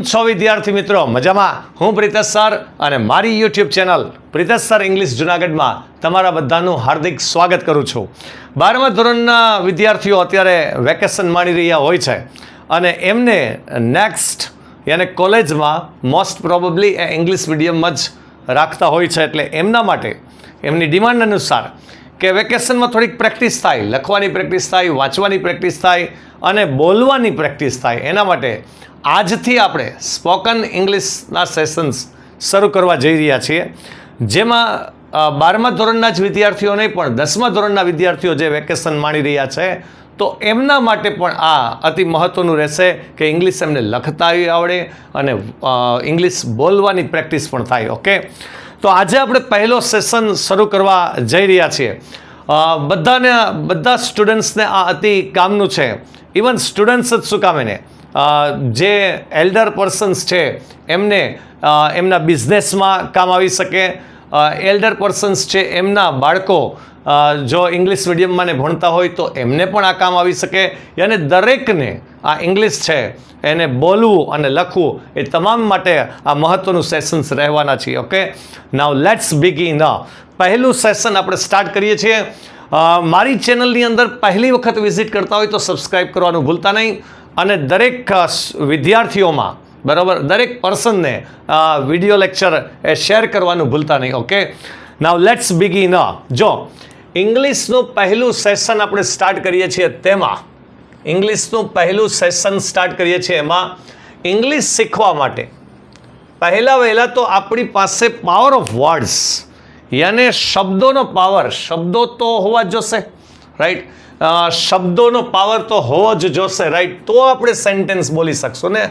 છો વિદ્યાર્થી મિત્રો? મજામાં? હું પ્રિતેશ સર અને મારી YouTube channel Pritesh sir English જુનાગઢમાં તમારા બધાનું હાર્દિક સ્વાગત કરું છું. 12મા ધોરણના વિદ્યાર્થીઓ અત્યારે વેકેશન માણી રહ્યા હોય છે અને એમને નેક્સ્ટ યાને કોલેજમાં મોસ્ટ પ્રોબેબલી એ ઇંગ્લિશ મીડિયમમાં જ રાખતા હોય છે. એટલે એમના માટે એમની ડિમાન્ડ અનુસાર કે વેકેશનમાં થોડીક પ્રેક્ટિસ થાય, લખવાની પ્રેક્ટિસ થાય, વાંચવાની પ્રેક્ટિસ થાય અને બોલવાની પ્રેક્ટિસ થાય, એના માટે આજથી આપણે સ્પોકન ઇંગ્લિશના સેશન્સ શરૂ કરવા જઈ રહ્યા છીએ, જેમાં 12મા ધોરણના જ વિદ્યાર્થીઓ નહીં પણ 10મા ધોરણના વિદ્યાર્થીઓ જે વેકેશન માણી રહ્યા છે તો એમના માટે પણ આ અતિ મહત્ત્વનું રહેશે કે ઇંગ્લિશ એમને લખતા આવડે અને ઇંગ્લિશ બોલવાની પ્રેક્ટિસ પણ થાય. ઓકે, તો આજે આપણે પહેલો સેશન શરૂ કરવા જઈ રહ્યા છીએ. બધા સ્ટુડન્ટ્સને આ અતિ કામનું છે. ઇવન સ્ટુડન્ટ્સ જ શું કામ એને જે એલ્ડર પર્સન્સ છે એમને એમના બિઝનેસમાં કામ આવી શકે, એલ્ડર પર્સન્સ છે એમના બાળકો જો ઇંગ્લિશ મીડિયમમાં ને ભણતા હોય તો એમને પણ આ કામ આવી શકે. અને દરેકને આ ઇંગ્લિશ છે એને બોલવું અને લખવું એ તમામ માટે આ મહત્ત્વનું સેશન્સ રહેવાના છીએ. Okay, now let's begin. પહેલું સેશન આપણે સ્ટાર્ટ કરીએ છીએ. મારી ચેનલની અંદર પહેલી વખત વિઝિટ કરતા હોય તો સબસ્ક્રાઈબ કરવાનું ભૂલતા નહીં અને દરેક વિદ્યાર્થીઓમાં બરાબર દરેક પર્સનને વિડીયો લેક્ચર એ શેર કરવાનું ભૂલતા નહીં. Okay, now let's begin. જો ઇંગ્લિશનું પહેલું સેશન આપણે સ્ટાર્ટ કરીએ છીએ તેમાં ઇંગ્લિશનું પહેલું સેશન સ્ટાર્ટ કરીએ છીએ એમાં ઇંગ્લિશ શીખવા માટે વહેલા તો આપણી પાસે પાવર ઓફ વર્ડ્સ યાને શબ્દોનો પાવર, શબ્દો તો હોવા જ જોશે, રાઈટ? શબ્દોનો પાવર તો હોવો જ જોશે, રાઈટ? તો આપણે સેન્ટેન્સ બોલી શકશું ને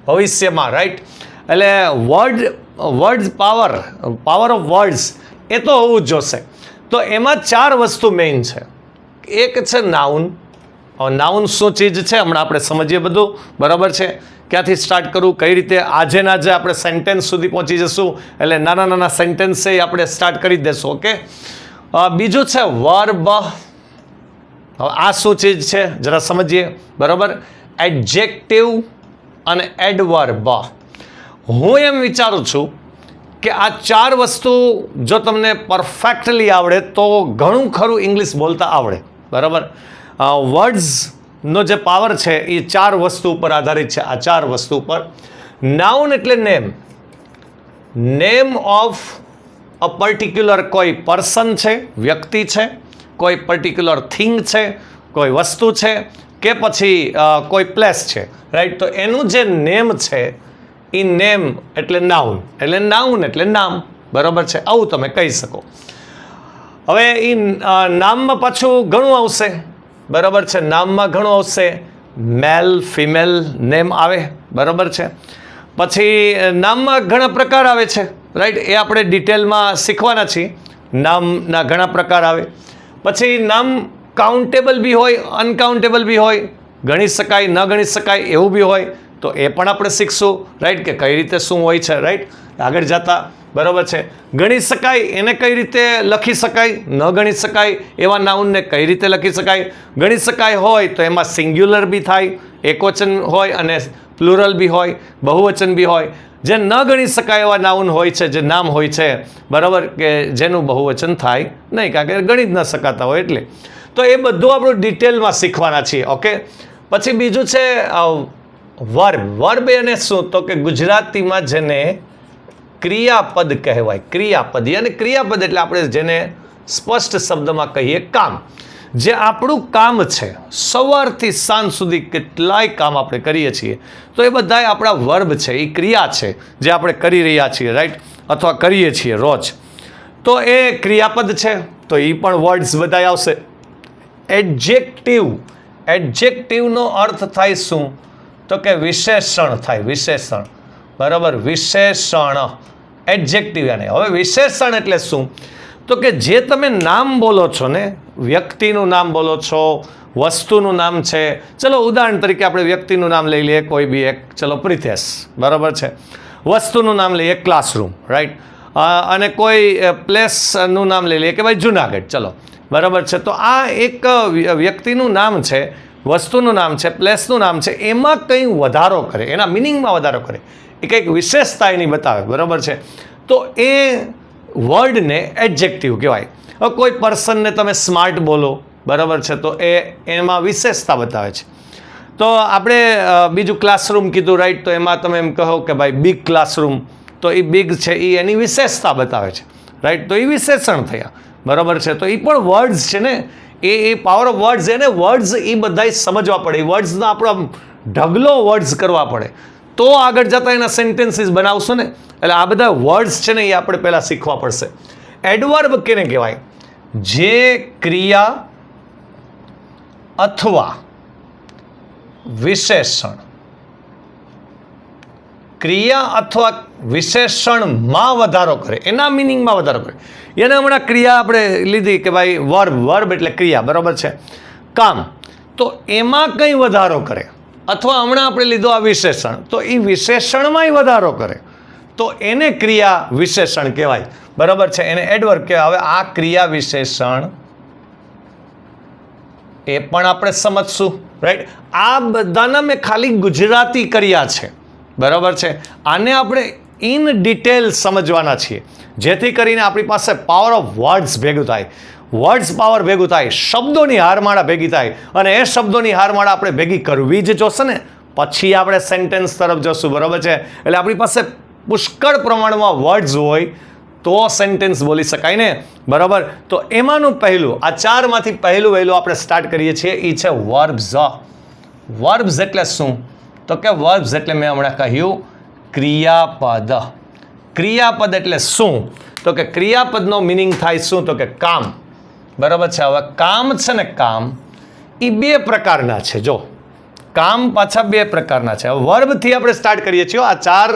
ભવિષ્યમાં, રાઈટ? એટલે વર્ડ પાવર ઓફ વર્ડ્સ એ તો હોવું જ જોશે. તો એમાં 4 વસ્તુ મેઇન છે. એક છે નાઉન. નાઉન શું ચીજ છે હમણાં આપણે સમજીએ બધું, બરાબર છે? ક્યાંથી સ્ટાર્ટ કરવું, કઈ રીતે આજે આપણે સેન્ટેન્સ સુધી પહોંચી જશું, એટલે નાના સેન્ટેન્સ આપણે સ્ટાર્ટ કરી દેશું. ઓકે, બીજું છે વર્બ. હવે આ શું ચીજ છે જરા સમજીએ, બરાબર? એડજેક્ટિવ અને એડવર્બ. હું એમ વિચારું છું કે આ 4 વસ્તુ જો તમને પરફેક્ટલી આવડે તો ઘણું ખરું ઇંગ્લિશ બોલતા આવડે, બરાબર? વર્ડ્સનો જે પાવર છે એ 4 વસ્તુ ઉપર આધારિત છે. આ 4 વસ્તુ ઉપર. નાઉન એટલે નેમ ઓફ અ પર્ટિક્યુલર કોઈ પર્સન છે, વ્યક્તિ છે, કોઈ પર્ટિક્યુલર થિંગ છે, કોઈ વસ્તુ છે કે પછી કોઈ પ્લેસ છે, રાઈટ? તો એનું જે નેમ છે એ નેમ એટલે નાઉન એટલે નામ, બરાબર છે? આવું તમે કહી શકો. હવે એ નામમાં પાછું ઘણું આવશે, બરાબર છે? નામમાં ઘણું આવશે. મેલ ફિમેલ નેમ આવે, બરાબર છે? પછી નામમાં ઘણા પ્રકાર આવે છે, રાઈટ? એ આપણે ડિટેલમાં શીખવાના છીએ. નામના ઘણા પ્રકાર આવે. પછી નામ કાઉન્ટેબલ બી હોય, અનકાઉન્ટેબલ બી હોય, ગણી શકાય ન ગણી શકાય એવું બી હોય. તો એ પણ આપણે શીખશું, રાઈટ? કે કઈ રીતે શું હોય છે, રાઈટ? આગળ જતા, બરાબર છે? ગણી શકાય એને કઈ રીતે લખી શકાય, ન ગણી શકાય એવા નાઉનને કઈ રીતે લખી શકાય. ગણી શકાય હોય તો એમાં સિંગ્યુલર બી થાય, એકવચન હોય અને પ્લુરલ બી હોય, બહુવચન બી હોય. જે ન ગણી શકાય એવા નાઉન હોય છે, જે નામ હોય છે, બરાબર, કે જેનું બહુવચન થાય નહીં કારણ કે ગણી જ ન શકાતા હોય એટલે. તો એ બધું આપણે ડિટેલમાં શીખવાના છીએ. ઓકે, પછી બીજું છે વર્બ એને શું તો કે ગુજરાતીમાં જેને ક્રિયાપદ કહેવાય. ક્રિયાપદ એટલે આપણે જેને સ્પષ્ટ શબ્દમાં કહીએ કામ. જે આપણું કામ છે, સવારથી સાંજ સુધી કેટલાય કામ આપણે કરીએ છીએ તો એ બધાય આપણા વર્બ છે, એ ક્રિયા છે જે આપણે કરી રહ્યા છીએ, રાઈટ? અથવા કરીએ છીએ રોજ. તો એ ક્રિયાપદ છે, તો એ પણ વર્ડ્સ બધાય આવશે. એડજેક્ટિવનો અર્થ થાય શું તો કે વિશેષણ થાય, વિશેષણ, બરાબર? વિશેષણ, એડજેક્ટિવ. હવે વિશેષણ એટલે શું તો કે જે તમે નામ બોલો છો ને, વ્યક્તિનું નામ બોલો છો, વસ્તુનું નામ છે. ચલો ઉદાહરણ તરીકે આપણે વ્યક્તિનું નામ લઈ લઈએ, કોઈ બી એક, ચલો પ્રિતેશ, બરાબર છે? વસ્તુનું નામ લઈએ ક્લાસરૂમ, રાઈટ? અને કોઈ પ્લેસનું નામ લઈ લઈએ કે ભાઈ જુનાગઢ, ચલો, બરાબર છે? તો આ એક વ્યક્તિનું નામ છે વસ્તુનું નામ છે, પ્લેસનું નામ છે, એમાં કંઈ વધારો કરે, એના મિનિંગમાં વધારો કરે, એ કંઈક વિશેષતા એની બતાવે, બરાબર છે, તો એ વર્ડને એડજેક્ટિવ કહેવાય. હવે કોઈ પર્સનને તમે સ્માર્ટ બોલો, બરાબર છે, તો એમાં વિશેષતા બતાવે છે. તો આપણે બીજું ક્લાસરૂમ કીધું, રાઈટ, તો એમાં તમે એમ કહો કે ભાઈ બિગ ક્લાસરૂમ, તો એ બિગ છે એ એની વિશેષતા બતાવે છે, રાઈટ, તો એ વિશેષણ થયા, બરાબર છે. તો એ પણ વર્ડ્સ છે ને, એ પાવર ઓફ વર્ડ્સ, એને વર્ડ્સ એ બધા સમજવા પડે, એ વર્ડ્સનો આપણો ઢગલો વર્ડ્સ કરવા પડે, તો આગળ જતાં એના સેન્ટેન્સીસ બનાવશું ને. એટલે આ બધા વર્ડ્સ છે ને એ આપણે પહેલાં શીખવા પડશે. એડવર્બ કેને કહેવાય? જે ક્રિયા અથવા વિશેષણ, ક્રિયા અથવા વિશેષણમાં વધારો કરે, એના મિનિંગમાં વધારો કરે. એને હમણાં ક્રિયા આપણે લીધી કે ભાઈ વર્બ એટલે ક્રિયા, બરાબર છે, કામ, તો એમાં કંઈ વધારો કરે. અથવા હમણાં આપણે લીધો આ વિશેષણ, તો એ વિશેષણમાંય વધારો કરે, તો એને ક્રિયા વિશેષણ કહેવાય, બરાબર છે, એને એડવર્બ કહેવાય. હવે આ ક્રિયા વિશેષણ એ પણ આપણે સમજશું, રાઈટ. આ બધાના મેં ખાલી ગુજરાતી કર્યા છે, બરાબર છે. આને આપણે ઇન ડિટેલ સમજવાના છીએ, જેથી કરીને આપણી પાસે પાવર ઓફ વર્ડ્સ ભેગું થાય, વર્ડ્સ પાવર ભેગું થાય, શબ્દોની હારમાળા ભેગી થાય, અને એ શબ્દોની હારમાળા આપણે ભેગી કરવી જ જોશે ને, પછી આપણે સેન્ટેન્સ તરફ જશું, બરાબર છે. એટલે આપણી પાસે પુષ્કળ પ્રમાણમાં વર્ડ્સ હોય તો સેન્ટેન્સ બોલી શકાય ને, બરાબર. તો એમાંનું પહેલું, આ ચારમાંથી પહેલું વહેલું આપણે સ્ટાર્ટ કરીએ છીએ, એ છે વર્બ્સ. વર્બ્સ એટલે શું? તો કે વર્બ્સ એટલે મેં હમણાં કહ્યું ક્રિયાપદ. ક્રિયાપદ એટલે શું? તો કે ક્રિયાપદનો મિનિંગ થાય શું? તો કે કામ, બરાબર છે. હવે કામ છે ને, કામ એ બે પ્રકારના છે. જો કામ પાછા બે પ્રકારના છે. હવે વર્બથી આપણે સ્ટાર્ટ કરીએ છીએ, આ ચાર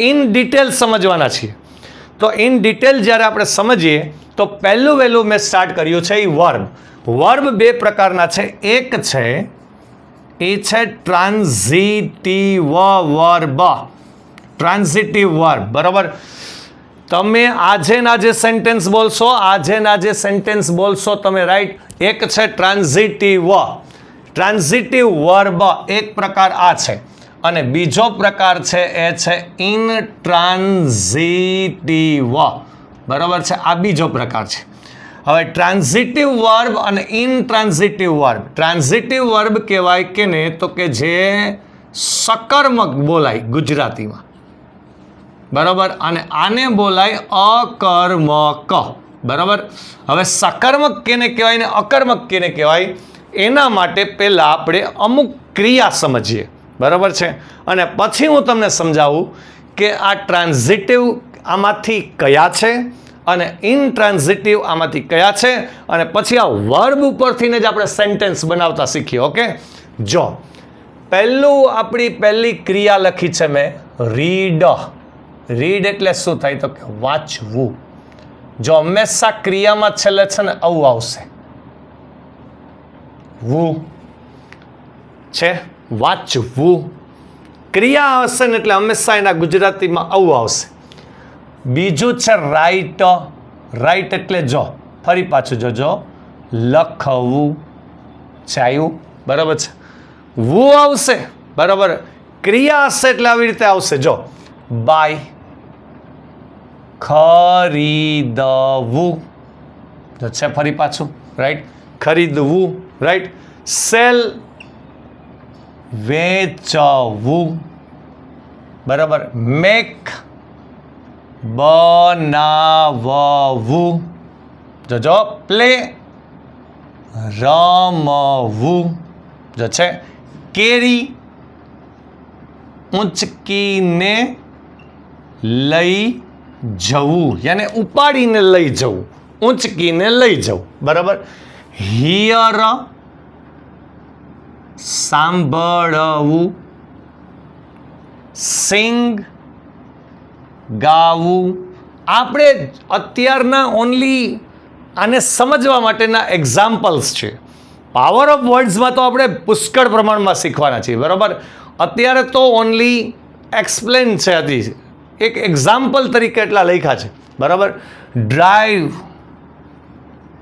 ઇન ડિટેલ સમજવાના છીએ. તો ઇન ડિટેલ જ્યારે આપણે સમજીએ તો પહેલું વહેલું મેં સ્ટાર્ટ કર્યું છે એ વર્બ. વર્બ બે પ્રકારના છે. એક છે એ છે ટ્રાન્ઝિટિવ વર્બ. ટ્રાન્ઝિટિવ વર્બ, બરાબર. તમે આજે ને આજે સેન્ટેન્સ બોલશો, આજે ને આજે સેન્ટેન્સ બોલશો તમે, રાઈટ. એક છે ટ્રાન્ઝિટિવ. ટ્રાન્ઝિટિવ વર્બ એક પ્રકાર આ છે, અને બીજો પ્રકાર છે એ છે ઇનટ્રાન્ઝિટિવ, બરાબર છે. આ બીજો પ્રકાર છે. હવે ટ્રાન્ઝિટિવ વર્બ અને ઇનટ્રાન્ઝિટિવ વર્બ. ટ્રાન્ઝિટિવ વર્બ કહેવાય કેને? તો કે જે સકર્મક બોલાય ગુજરાતીમાં, બરાબર, અને આને બોલાય અકર્મક, બરાબર. હવે સકર્મક કેને કહેવાય ને અકર્મક કેને કહેવાય, એના માટે પહેલાં આપણે અમુક ક્રિયા સમજીએ, બરાબર છે, અને પછી હું તમને સમજાવું કે આ ટ્રાન્ઝિટિવ આમાંથી કયા છે અને ઇનટ્રાન્ઝિટિવ આમાંથી કયા છે, અને પછી આ વર્બ ઉપરથી જ આપણે સેન્ટેન્સ બનાવતા શીખીએ. ઓકે, જો આપણી પહેલી ક્રિયા લખી છે મેં રીડ. રીડ એટલે શું થાય? તો કે વાંચવું. જો હંમેશા ક્રિયામાં છેલ્લે છે ને આવું આવશે, વુ છે, વાંચવું. ક્રિયા આવશે ને એટલે હંમેશા એના ગુજરાતીમાં આવું આવશે. બીજું છે રાઇટ. રાઇટ એટલે જો ફરી પાછું જોજો, લખવું છે, આવ્યું, બરાબર છે. વુ આવશે, બરાબર. ક્રિયા હશે એટલે આવી રીતે આવશે, જો બાય, ખરીદવું, જો છે ફરી પાછું, રાઈટ, ખરીદવું, રાઈટ. સેલ, વેચવું, બરાબર. મેક, બનાવવું, જો પ્લે, રમવું, જો છે. કેરી, ઊંચકીને લઈ જવું, યાને ઉપાડીને લઈ જવું, ઊંચકીને લઈ જવું, બરાબર. હિયર, સાંભળવું. સિંગ, ગાવું. આપણે અત્યારના ઓનલી આને સમજવા માટેના એક્ઝામ્પલ્સ છે. પાવર ઓફ વર્ડ્સમાં તો આપણે પુષ્કળ પ્રમાણમાં શીખવાના છીએ, બરાબર. અત્યારે તો ઓનલી એક્સપ્લેન છે, હતી એક એક્ઝામ્પલ તરીકે એટલા લખ્યા છે, બરાબર. ડ્રાઈવ,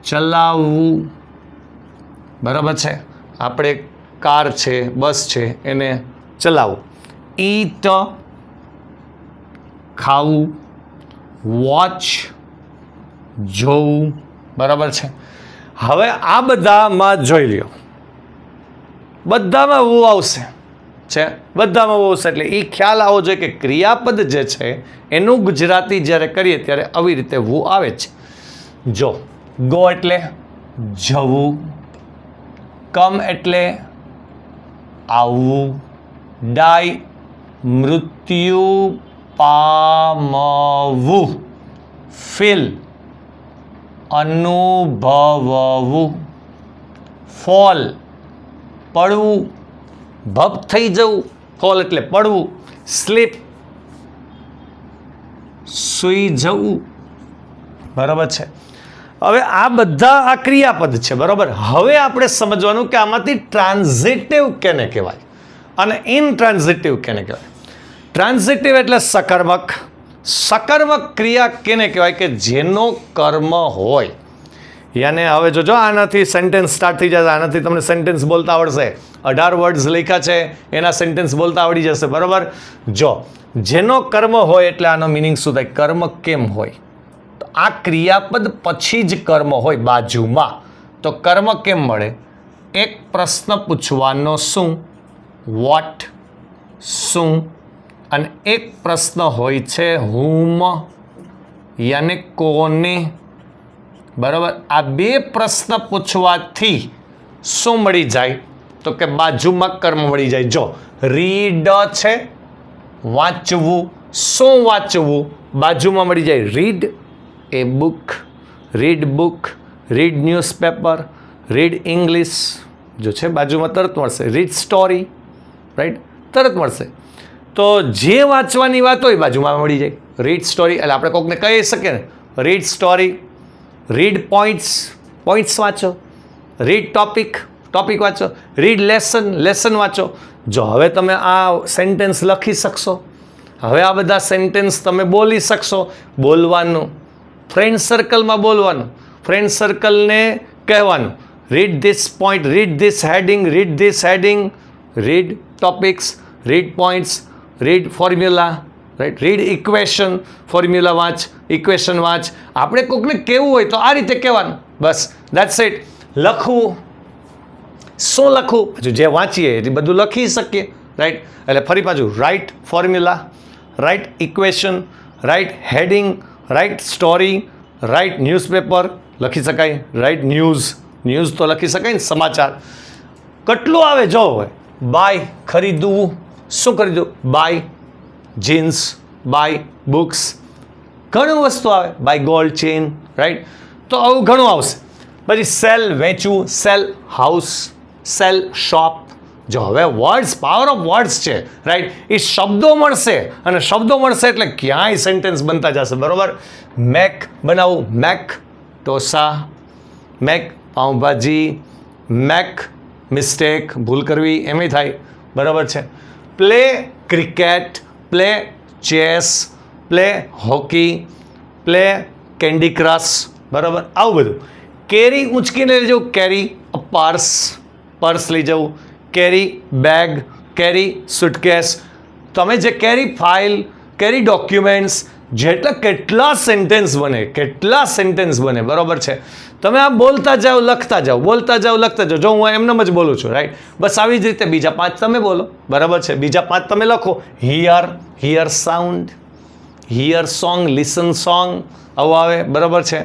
ચલાવવું, બરાબર છે. આપણે કાર છે, બસ છે, એને ચલાવવું. ઈટ ખાવું, વોચ જોવું, બરાબર છે. હવે આ બધામાં જોઈ લ્યો, બધામાં વું આવશે છે, બધામાં વું આવશે. એટલે એ ખ્યાલ આવો જોઈએ કે ક્રિયાપદ જે છે એનું ગુજરાતી જ્યારે કરીએ ત્યારે આવી રીતે વું આવે છે. જો ગો એટલે જવું, કમ એટલે આવવું, ડાય મૃત્યુ પામવું, ફીલ અનુભવવું, ફોલ પડવું, ભપ થઈ જવું, ફોલ એટલે પડવું, સ્લીપ સૂઈ જવું, બરાબર છે. હવે આ બધા આ ક્રિયાપદ છે, બરાબર. હવે આપણે સમજવાનું કે આમાંથી ટ્રાન્ઝિટિવ કેને કહેવાય અને ઇનટ્રાન્ઝિટિવ કેને કહેવાય. ટ્રાન્ઝિટિવ એટલે સકર્મક. સકર્મક ક્રિયા કેને કહેવાય કે જેનો કર્મ હોય. યાને હવે જોજો, આનાથી સેન્ટેન્સ સ્ટાર્ટ થઈ જશે. આનાથી તમને સેન્ટેન્સ બોલતા આવડશે. 18 વર્ડ્સ લખ્યા છે, એના સેન્ટેન્સ બોલતા આવડી જશે, બરાબર. જો જેનો કર્મ હોય એટલે આનો મિનિંગ શું થાય? કર્મ કેમ હોય? તો આ ક્રિયાપદ પછી જ કર્મ હોય બાજુમાં, તો કર્મ કેમ મળે? એક પ્રશ્ન પૂછવાનો શું, વોટ શું, અને એક પ્રશ્ન હોય છે હુમ, યાને કોને, બરાબર. આ બે પ્રશ્ન પૂછવાથી શું મળી જાય? તો કે બાજુમાં કર્મ મળી જાય. જો રીડ છે, વાંચવું, શું વાંચવું? બાજુમાં મળી જાય read a book, read book, read newspaper, read English, જો છે બાજુમાં તરત મળશે. રીડ સ્ટોરી, રાઈટ, તરત મળશે. તો જે વાંચવાની વાત હોય બાજુમાં મળી જાય. રીડ સ્ટોરી એટલે આપણે કોકને કહી શકીએ ને, read story, read points, points વાંચો, રીડ ટોપિક, ટોપિક વાંચો, રીડ લેસન, લેસન વાંચો. જો હવે તમે આ સેન્ટેન્સ લખી શકશો, હવે આ બધા સેન્ટેન્સ તમે બોલી શકશો. બોલવાનું, ફ્રેન્ડ સર્કલમાં બોલવાનું, ફ્રેન્ડ સર્કલને કહેવાનું read this point, read this heading, read this heading, read topics, read points, read formula, right, read equation, formula વાંચ, ઇક્વેશન વાંચ. આપણે કોકને કહેવું હોય તો આ રીતે કહેવાનું, બસ, દેટ્સ ઇટ. લખવું, શું લખવું? પાછું જે વાંચીએ એ બધું લખી શકીએ, રાઈટ. એટલે ફરી પાછું write formula, write equation, write heading, write story, write newspaper લખી શકાય, રાઇટ ન્યૂઝ, ન્યૂઝ તો લખી શકાય ને, સમાચાર. કેટલું આવે જો હોય. બાય ખરીદવું, શું ખરીદવું? બાય જીન્સ, બાય બુક્સ, ઘણું વસ્તુ આવે. Buy gold chain, right. તો આવું ઘણું આવશે. પછી સેલ વેચવું, સેલ હાઉસ, સેલ શોપ. જો હવે વર્ડ્સ, પાવર ઓફ વર્ડ્સ છે, રાઈટ. એ શબ્દો મળશે અને શબ્દો મળશે એટલે ક્યાંય સેન્ટેન્સ બનતા જશે, બરાબર. મેક બનાવવું, make dosa, make pav bhaji, make mistake, ભૂલ કરવી, એમ થાય, બરાબર છે. Play cricket, play chess, play hockey, play candy crush, બરાબર. આવું બધું. કેરી ઊંચકીને લઈ જવું, કેરી અ પર્સ, પર્સ લઈ જવું. કેરી બેગ, કેરી સુટકેસ. તમે જે કેરી ફાઇલ, કેરી ડોક્યુમેન્ટ્સ, જેટલા કેટલા સેન્ટેન્સ બને, કેટલા સેન્ટેન્સ બને, બરાબર છે. તમે આ બોલતા જાઓ, લખતા જાઓ, બોલતા જાઓ, લખતા જાઓ. જો હું એમનેમ જ બોલું છું, રાઈટ. બસ આવી જ રીતે બીજા 5 તમે બોલો, બરાબર છે. બીજા 5 તમે લખો. Here, here sound, here song, listen song, આવું આવે, બરાબર છે.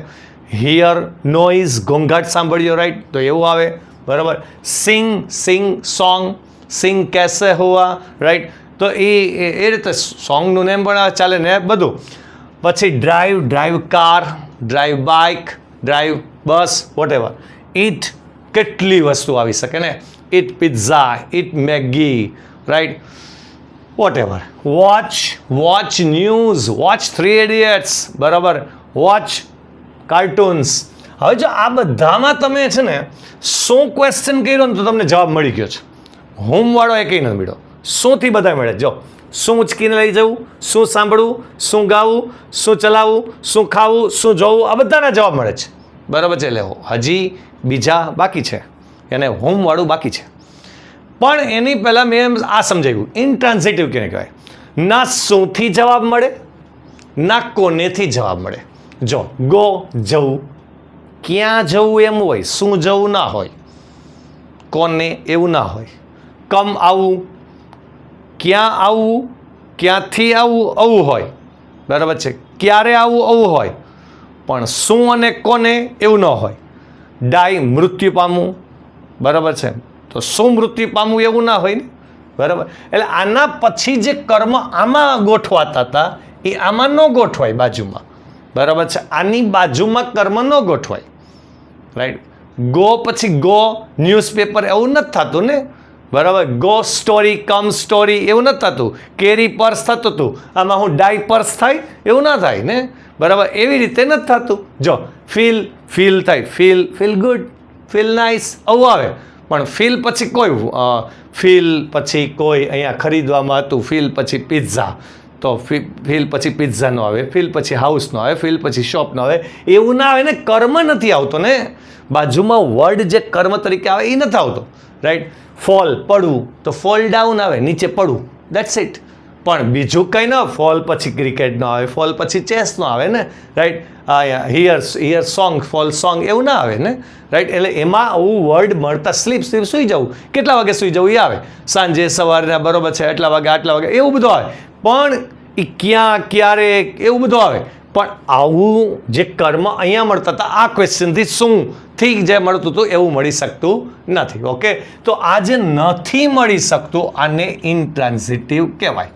હિયર નોઇઝ, ઘોંઘાટ સાંભળ્યો, રાઈટ, તો એવું આવે, બરાબર. સિંગ, સિંગ સોંગ, સિંગ કેસે હુઆ, રાઈટ. તો એ રીતે સોંગનું નેમ પણ ચાલે ને બધું. પછી drive, drive car, drive bike, drive bus, whatever. Eat, કેટલી વસ્તુ આવી શકે ને. Eat pizza, eat Maggi, right, whatever. Watch, watch news, watch 3 idiots, બરાબર. Watch cartoons. હવે જો આ બધામાં તમે છે ને શું ક્વેશ્ચન કર્યો ને તો તમને જવાબ મળી ગયો છે. હોમવાળો એ કંઈ નથી મળ્યો. શુંથી બધા મળે. જો શું ઉચકીને લઈ જવું, શું સાંભળવું, શું ગાવું, શું ચલાવવું, શું ખાવું, શું જોવું, આ બધાના જવાબ મળે છે, બરાબર છે. એટલે હજી બીજા બાકી છે, એને હોમવાળું બાકી છે. પણ એની પહેલાં મેં આ સમજાવ્યું, ઇન્ટ્રાન્ઝિટિવ કેને કહેવાય? ના શુંથી જવાબ મળે, ના કોનેથી જવાબ મળે. જો ગો જવું, ક્યાં જવું એમ હોય, શું જવું ના હોય, કોને એવું ના હોય. કમ આવવું, ક્યાં આવવું, ક્યાંથી આવવું આવું હોય, બરાબર છે. ક્યારે આવવું આવું હોય, પણ શું અને કોને એવું ન હોય. ડાય મૃત્યુ પામવું, બરાબર છે. તો શું મૃત્યુ પામવું એવું ના હોય ને, બરાબર. એટલે આના પછી જે કર્મ આમાં ગોઠવાતા હતા એ આમાં ન ગોઠવાય બાજુમાં, બરાબર છે. આની બાજુમાં કર્મ ન ગોઠવાય, રાઈટ. ગો પછી ગો ન્યૂઝપેપર એવું નથી થતું ને, બરાબર. ગો સ્ટોરી કમ સ્ટોરી એવું નથી થતું. કેરી પર્સ થતું હતું, આમાં હું ડાય પર્સ થાય એવું ના થાય ને, બરાબર. એવી રીતે નથી થતું. જો ફીલ થાય, ફીલ ગુડ, ફીલ નાઇસ આવું આવે. પણ ફીલ પછી કોઈ ફીલ પછી કોઈ અહીંયા ખરીદવામાં હતું, ફીલ પછી પિઝા, તો ફીલ પછી પિઝા નો આવે, ફીલ પછી હાઉસ નો આવે, ફીલ પછી શોપ નો આવે, એવું ના આવે ને. કર્મ નથી આવતો ને, બાજુમાં વર્ડ જે કર્મ તરીકે આવે એ નથી આવતો, રાઈટ. ફોલ પડવું, તો ફોલ ડાઉન આવે, નીચે પડવું, દેટ્સ ઇટ. પણ બીજું કંઈ ન, ફોલ પછી ક્રિકેટનો આવે, ફોલ પછી ચેસનો આવે ને, right. Here song, fall song એવું ના આવે ને, રાઈટ. એટલે એમાં આવું વર્ડ મળતા સ્લીપ સૂઈ જવું, કેટલા વાગે સૂઈ જવું એ આવે, સાંજે સવારના, બરોબર છે, આટલા વાગે એવું બધું આવે. પણ એ ક્યાં ક્યારે એવું બધું આવે. પણ આવું જે કર્મ અહીંયા મળતા હતા આ ક્વેશ્ચનથી શુંથી જે મળતું હતું એવું મળી શકતું નથી. ઓકે, તો આ જે નથી મળી શકતું આને ઇન્ટ્રાન્ઝિટિવ કહેવાય,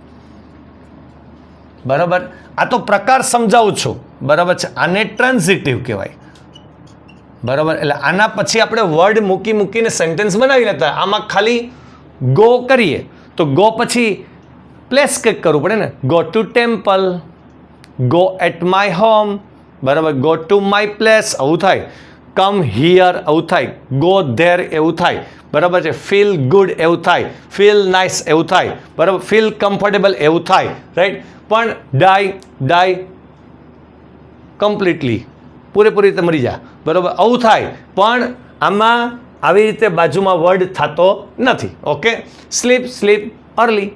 બરાબર. આ તો પ્રકાર સમજાવું છું, બરાબર છે. આને ટ્રાન્ઝિટિવ કહેવાય, બરાબર. એટલે આના પછી આપણે વર્ડ મૂકીને સેન્ટેન્સ બનાવી લેતા. આમાં ખાલી ગો કરીએ તો ગો પછી પ્લેસ કંઈક કરવું પડે ને. Go to temple, go at my home, બરાબર. ગો ટુ માય પ્લેસ આવું થાય. કમ હિયર આવું થાય. ગો ધેર એવું થાય, બરાબર છે. ફીલ ગુડ એવું થાય, ફીલ નાઇસ એવું થાય, બરાબર. ફીલ કમ્ફર્ટેબલ એવું થાય, રાઈટ. પણ ડાય કમ્પ્લીટલી પૂરેપૂરી રીતે મરી જા, બરાબર, આવું થાય. પણ આમાં આવી રીતે બાજુમાં વર્ડ થતો નથી. ઓકે, સ્લીપ અર્લી,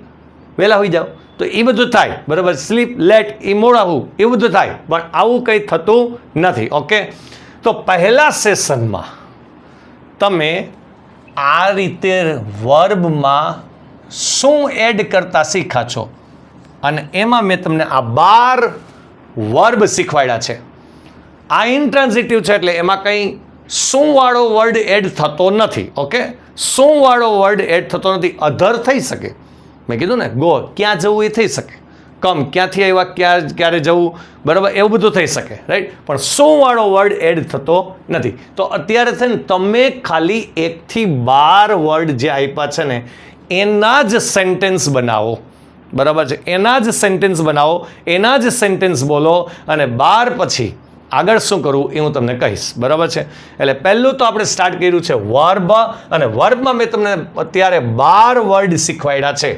વહેલા હોઈ જાઓ, તો એ બધું થાય, બરાબર. સ્લીપ લેટ, એ મોડાવું, એ બધું થાય. પણ આવું કંઈ થતું નથી. ઓકે, તો પહેલા સેશનમાં તમે આ રીતે વર્બમાં શું એડ કરતા શીખા છો, અને એમાં મેં તમને આ 12 વર્બ શીખવાડ્યા છે. આ ઇન્ટ્રાન્ઝિટિવ છે એટલે એમાં કંઈ શું વાળો વર્ડ એડ થતો નથી. ઓકે, શું વાળો વર્ડ એડ થતો નથી. અધર થઈ શકે, મેં કીધું ને. ગો ક્યાં જવું એ થઈ શકે, કમ ક્યાંથી આવ્યા, ક્યારે જવું, બરાબર, એવું બધું થઈ શકે, રાઈટ. પણ શું વાળો વર્ડ એડ થતો નથી. તો અત્યારે છે ને તમે ખાલી 1 થી 12 વર્ડ જે આપ્યા છે ને એના જ સેન્ટેન્સ બનાવો, બરાબર છે. એના જ સેન્ટેન્સ બનાવો, એના જ સેન્ટેન્સ બોલો, અને 12 પછી આગળ શું કરવું એ હું તમને કહીશ, બરાબર છે. એટલે પહેલું તો આપણે સ્ટાર્ટ કર્યું છે વર્બ, અને વર્બમાં મેં તમને અત્યારે 12 વર્ડ શીખવાડ્યા છે,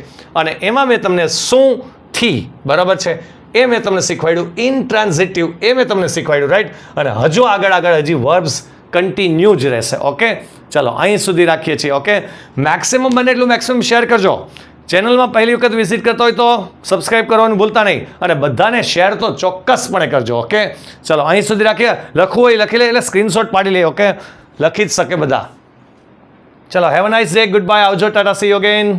અને એમાં મેં તમને શું થી, બરાબર છે, એ મેં તમને શીખવાડ્યું. ઇન્ટ્રાન્ઝિટિવ એ મેં તમને શીખવાડ્યું, રાઈટ. અને હજુ આગળ હજી વર્બ્સ કન્ટિન્યુ જ રહેશે. ઓકે, ચલો અહીં સુધી રાખીએ છીએ. ઓકે, મેક્સિમમ બને એટલું મેક્સિમમ શેર કરજો. ચેનલમાં પહેલી વખત વિઝિટ કરતો હોય તો સબસ્ક્રાઇબ કરવાનું ભૂલતા નહીં, અને બધાને શેર તો ચોક્કસપણે કરજો. ઓકે, ચલો અહીં સુધી રાખીએ. લખવું હોય લખી લે, એટલે સ્ક્રીનશોટ પાડી લે. ઓકે, લખી જ શકે બધા. ચલો, have a nice day, good bye, આવજો, ટાટા, સી યુ અગેન.